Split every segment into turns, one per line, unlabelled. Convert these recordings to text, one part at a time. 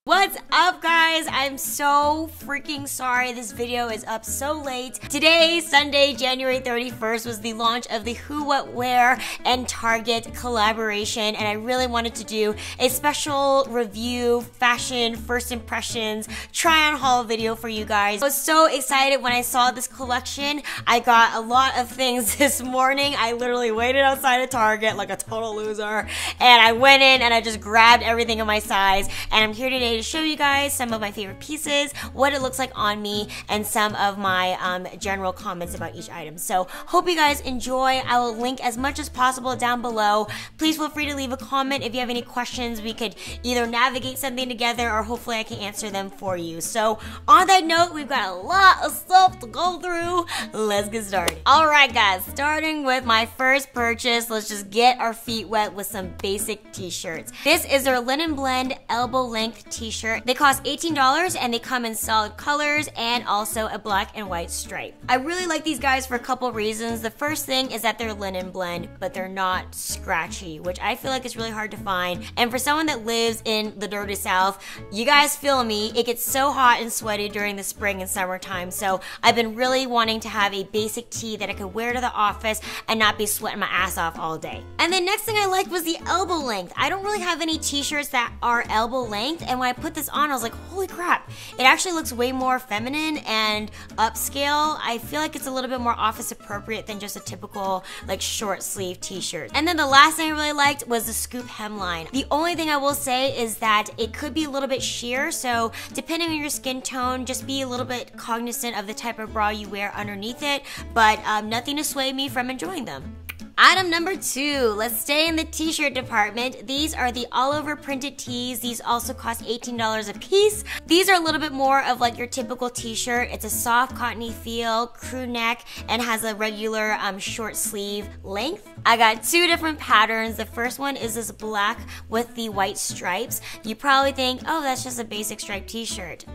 What's up, guys? I'm so freaking sorry this video is up so late. Today, Sunday, January 31st, was the launch of the Who What Wear and Target collaboration, and I really wanted to do a special review, fashion, first impressions, try on haul video for you guys. I was so excited when I saw this collection. I got a lot of things this morning. I literally waited outside of Target like a total loser, and I went in and I just grabbed everything in my size, and I'm here today to show you guys some of my favorite pieces, what it looks like on me, and some of my general comments about each item. So hope you guys enjoy. I will link as much as possible down below. Please feel free to leave a comment if you have any questions. We could either navigate something together or hopefully I can answer them for you. So on that note, we've got a lot of stuff to go through. Let's get started. Alright guys, starting with my first purchase, let's just get our feet wet with some basic t-shirts. This is their linen blend elbow length t-shirt. They cost $18 and they come in solid colors and also a black and white stripe. I really like these guys for a couple reasons. The first thing is that they're linen blend, but they're not scratchy, which I feel like is really hard to find. And for someone that lives in the dirty South, you guys feel me, it gets so hot and sweaty during the spring and summertime. So I've been really wanting to have a basic tee that I could wear to the office and not be sweating my ass off all day. And the next thing I liked was the elbow length. I don't really have any t-shirts that are elbow length, and when I put this on, I was like, holy crap, it actually looks way more feminine and upscale. I feel like it's a little bit more office appropriate than just a typical like short sleeve t-shirt. And then the last thing I really liked was the scoop hemline. The only thing I will say is that it could be a little bit sheer, so depending on your skin tone, just be a little bit cognizant of the type of bra you wear underneath it, but nothing to sway me from enjoying them. Item number 2, let's stay in the t-shirt department. These are the all over printed tees. These also cost $18 a piece. These are a little bit more of like your typical t-shirt. It's a soft cottony feel, crew neck, and has a regular short sleeve length. I got 2 different patterns. The first one is this black with the white stripes. You probably think, oh, that's just a basic striped t-shirt.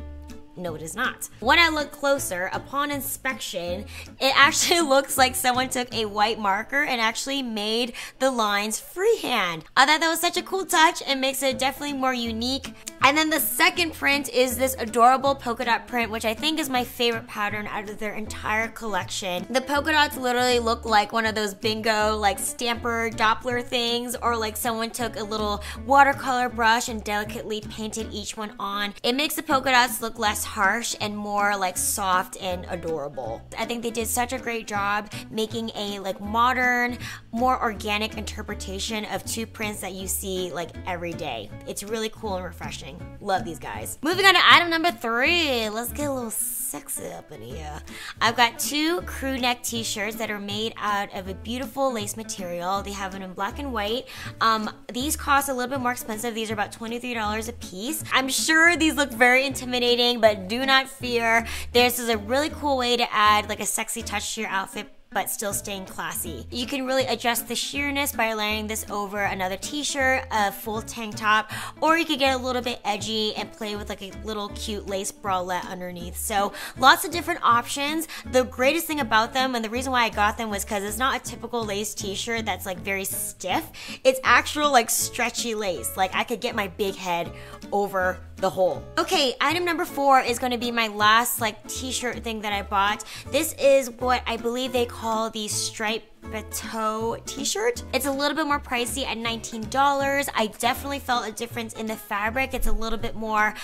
No, it is not. When I look closer, upon inspection, it actually looks like someone took a white marker and actually made the lines freehand. I thought that was such a cool touch and makes it definitely more unique. And then the second print is this adorable polka dot print, which I think is my favorite pattern out of their entire collection. The polka dots literally look like one of those bingo, like stamper Doppler things, or like someone took a little watercolor brush and delicately painted each one on. It makes the polka dots look less harsh and more like soft and adorable. I think they did such a great job making a like modern, more organic interpretation of 2 prints that you see like every day. It's really cool and refreshing. Love these guys. Moving on to item number 3. Let's get a little sexy up in here. I've got 2 Crewneck T-shirts that are made out of a beautiful lace material. They have them in black and white. These cost a little bit more expensive. These are about $23 a piece. I'm sure these look very intimidating, but do not fear. This is a really cool way to add like a sexy touch to your outfit, but still staying classy. You can really adjust the sheerness by layering this over another t-shirt, a full tank top, or you could get a little bit edgy and play with like a little cute lace bralette underneath. So lots of different options. The greatest thing about them, and the reason why I got them, was because it's not a typical lace t-shirt that's like very stiff. It's actual like stretchy lace. Like I could get my big head over the hole. Okay, item number 4 is going to be my last like t-shirt thing that I bought. This is what I believe they call the striped Bateau t-shirt. It's a little bit more pricey at $19. I definitely felt a difference in the fabric. It's a little bit more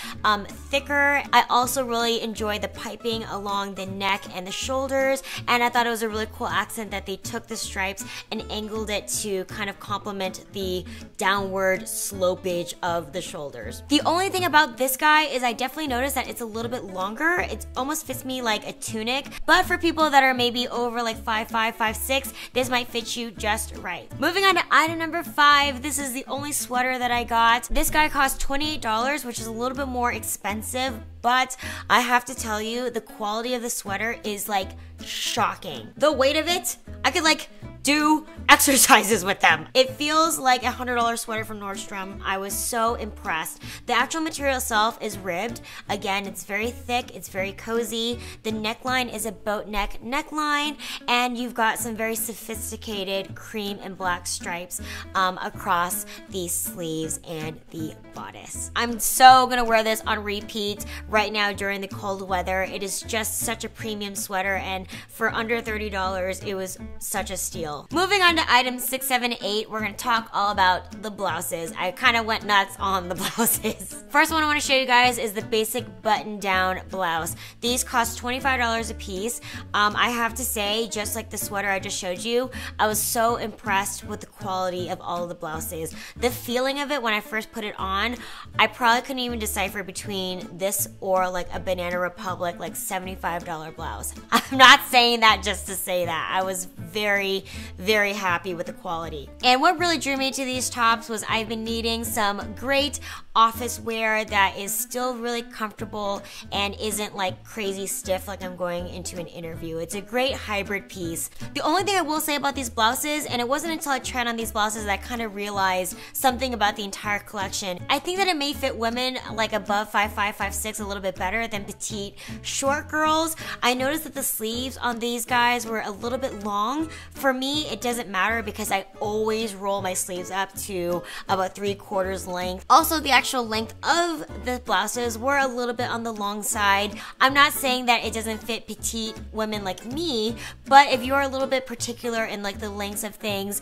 thicker. I also really enjoy the piping along the neck and the shoulders, and I thought it was a really cool accent that they took the stripes and angled it to kind of complement the downward slopage of the shoulders. The only thing about this guy is I definitely noticed that it's a little bit longer. It almost fits me like a tunic, but for people that are maybe over like 5'5", 5'6", this might fit you just right. Moving on to item number 5, this is the only sweater that I got. This guy cost $28, which is a little bit more expensive, but I have to tell you, the quality of the sweater is like shocking. The weight of it, I could like do exercises with them. It feels like a $100 sweater from Nordstrom. I was so impressed. The actual material itself is ribbed. Again, it's very thick, it's very cozy. The neckline is a boat neck neckline, and you've got some very sophisticated cream and black stripes across the sleeves and the bodice. I'm so gonna wear this on repeat right now during the cold weather. It is just such a premium sweater, and for under $30, it was such a steal. Moving on to items 6, 7, 8, we're gonna talk all about the blouses. I kind of went nuts on the blouses. First one I want to show you guys is the basic button-down blouse. These cost $25 a piece. I have to say, just like the sweater I just showed you, I was so impressed with the quality of all of the blouses. The feeling of it when I first put it on, I probably couldn't even decipher between this or like a Banana Republic like $75 blouse. I'm not saying that just to say that. I was very, very happy with the quality. And what really drew me to these tops was I've been needing some great office wear that is still really comfortable and isn't like crazy stiff like I'm going into an interview. It's a great hybrid piece. The only thing I will say about these blouses, and it wasn't until I tried on these blouses that I kind of realized something about the entire collection. I think that it may fit women like above 5'5", 5'6" a little bit better than petite short girls. I noticed that the sleeves on these guys were a little bit long. For me, it doesn't matter because I always roll my sleeves up to about 3/4 length. Also, the actual length of the blouses were a little bit on the long side. I'm not saying that it doesn't fit petite women like me, but if you're a little bit particular in like the lengths of things,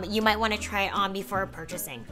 you might want to try it on before purchasing.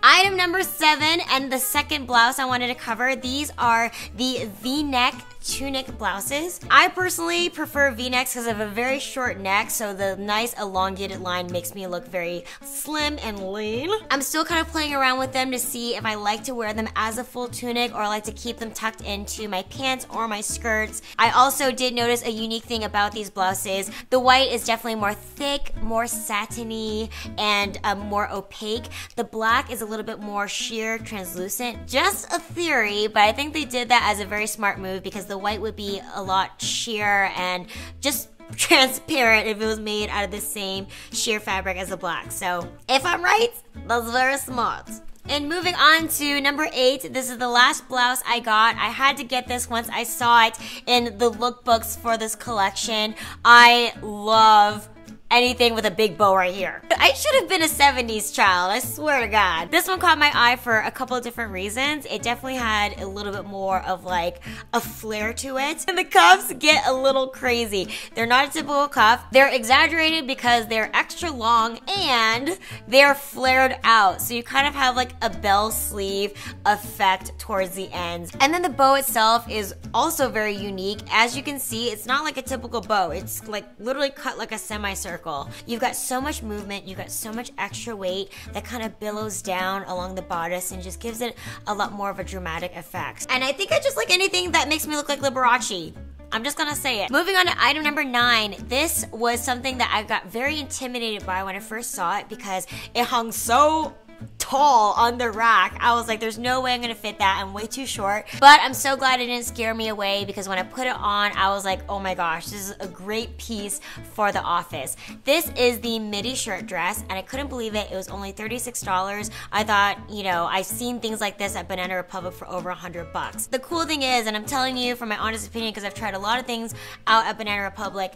Item number 7, and the second blouse I wanted to cover, these are the V-neck Tunic blouses. I personally prefer V-necks because I have a very short neck, so the nice elongated line makes me look very slim and lean. I'm still kind of playing around with them to see if I like to wear them as a full tunic or I like to keep them tucked into my pants or my skirts. I also did notice a unique thing about these blouses. The white is definitely more thick, more satiny, and more opaque. The black is a little bit more sheer, translucent. Just a theory, but I think they did that as a very smart move because the white would be a lot sheer and just transparent if it was made out of the same sheer fabric as the black. So if I'm right, that's very smart. And moving on to number 8, this is the last blouse I got. I had to get this once I saw it in the lookbooks for this collection. I love anything with a big bow right here. I should have been a 70s child, I swear to God. This one caught my eye for a couple of different reasons. It definitely had a little bit more of like a flair to it. And the cuffs get a little crazy. They're not a typical cuff. They're exaggerated because they're extra long and they're flared out. So you kind of have like a bell sleeve effect towards the ends. And then the bow itself is also very unique. As you can see, it's not like a typical bow. It's like literally cut like a semicircle. You've got so much movement, you've got so much extra weight that kind of billows down along the bodice and just gives it a lot more of a dramatic effect. And I think I just like anything that makes me look like Liberace. I'm just gonna say it. Moving on to item number 9. This was something that I got very intimidated by when I first saw it because it hung so tall on the rack. I was like, there's no way I'm gonna fit that. I'm way too short. But I'm so glad it didn't scare me away because when I put it on, I was like, oh my gosh, this is a great piece for the office. This is the Midi shirt dress, and I couldn't believe it. It was only $36. I thought, you know, I've seen things like this at Banana Republic for over $100. The cool thing is, and I'm telling you from my honest opinion because I've tried a lot of things out at Banana Republic,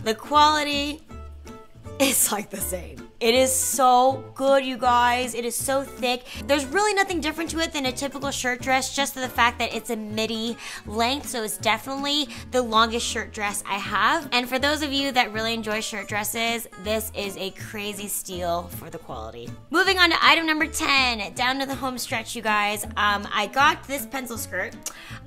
the quality is like the same. It is so good, you guys. It is so thick. There's really nothing different to it than a typical shirt dress, just the fact that it's a midi length, so it's definitely the longest shirt dress I have. And for those of you that really enjoy shirt dresses, this is a crazy steal for the quality. Moving on to item number 10, down to the home stretch, you guys. I got this pencil skirt.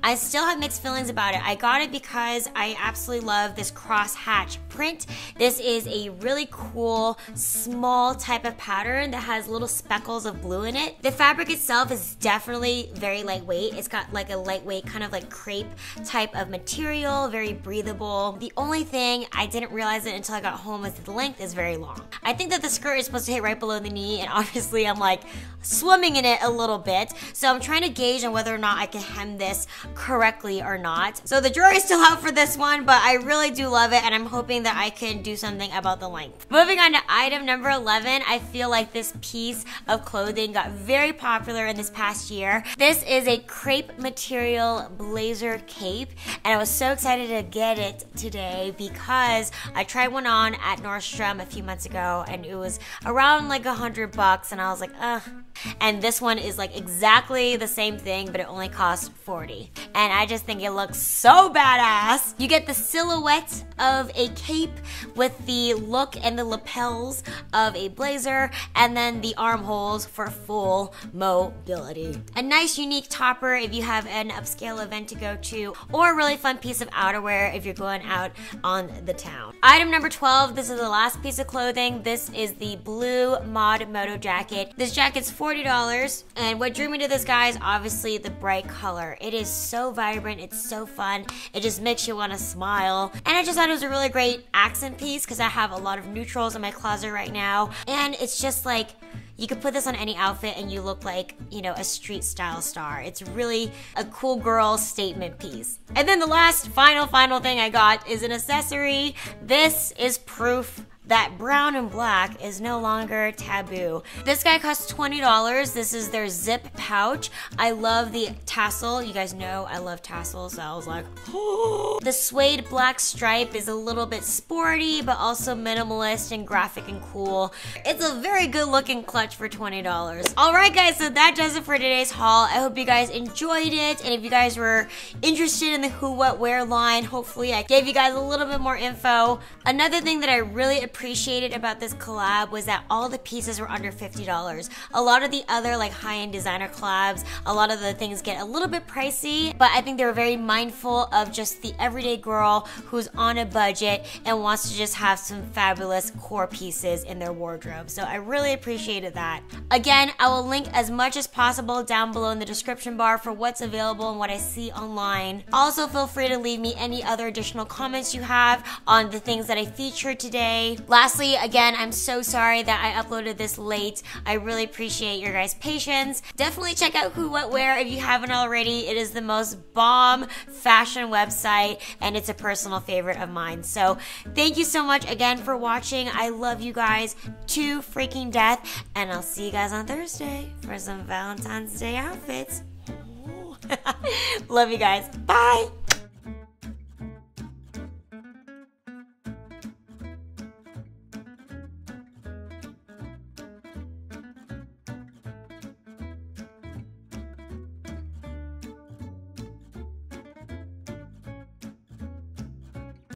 I still have mixed feelings about it. I got it because I absolutely love this cross-hatch print. This is a really cool, small type of pattern that has little speckles of blue in it. The fabric itself is definitely very lightweight. It's got like a lightweight kind of like crepe type of material, very breathable. The only thing I didn't realize it until I got home is that the length is very long. I think that the skirt is supposed to hit right below the knee, and obviously I'm like swimming in it a little bit. So I'm trying to gauge on whether or not I can hem this correctly or not. So the jury's still out for this one, but I really do love it, and I'm hoping that I can do something about the length. Moving on to item number 11, I feel like this piece of clothing got very popular in this past year. This is a crepe material blazer cape, and I was so excited to get it today because I tried one on at Nordstrom a few months ago, and it was around like $100, and I was like, ugh. And this one is like exactly the same thing, but it only costs $40. And I just think it looks so badass. You get the silhouette of a cape with the look and the lapels of a blazer, and then the armholes for full mobility. A nice unique topper if you have an upscale event to go to, or a really fun piece of outerwear if you're going out on the town. Item number 12, this is the last piece of clothing. This is the blue mod Moto jacket. This jacket's $40, and what drew me to this, guy, is obviously the bright color. It is so vibrant, it's so fun, it just makes you want to smile, and I just thought it was a really great accent piece because I have a lot of neutrals in my closet right now, and it's just like, you could put this on any outfit and you look like, you know, a street style star. It's really a cool girl statement piece. And then the last final thing I got is an accessory. This is proof that brown and black is no longer taboo. This guy costs $20. This is their zip pouch. I love the tassel. You guys know I love tassels, so I was like, oh. The suede black stripe is a little bit sporty, but also minimalist and graphic and cool. It's a very good looking clutch for $20. All right, guys, so that does it for today's haul. I hope you guys enjoyed it, and if you guys were interested in the Who What Wear line, hopefully I gave you guys a little bit more info. Another thing that I really appreciated about this collab was that all the pieces were under $50. A lot of the other like high-end designer collabs, a lot of the things get a little bit pricey, but I think they were very mindful of just the everyday girl who's on a budget and wants to just have some fabulous core pieces in their wardrobe. So I really appreciated that. Again, I will link as much as possible down below in the description bar for what's available and what I see online. Also, feel free to leave me any other additional comments you have on the things that I featured today. Lastly, again, I'm so sorry that I uploaded this late. I really appreciate your guys' patience. Definitely check out Who What Wear if you haven't already. It is the most bomb fashion website, and it's a personal favorite of mine. So thank you so much again for watching. I love you guys to freaking death, and I'll see you guys on Thursday for some Valentine's Day outfits. Love you guys. Bye.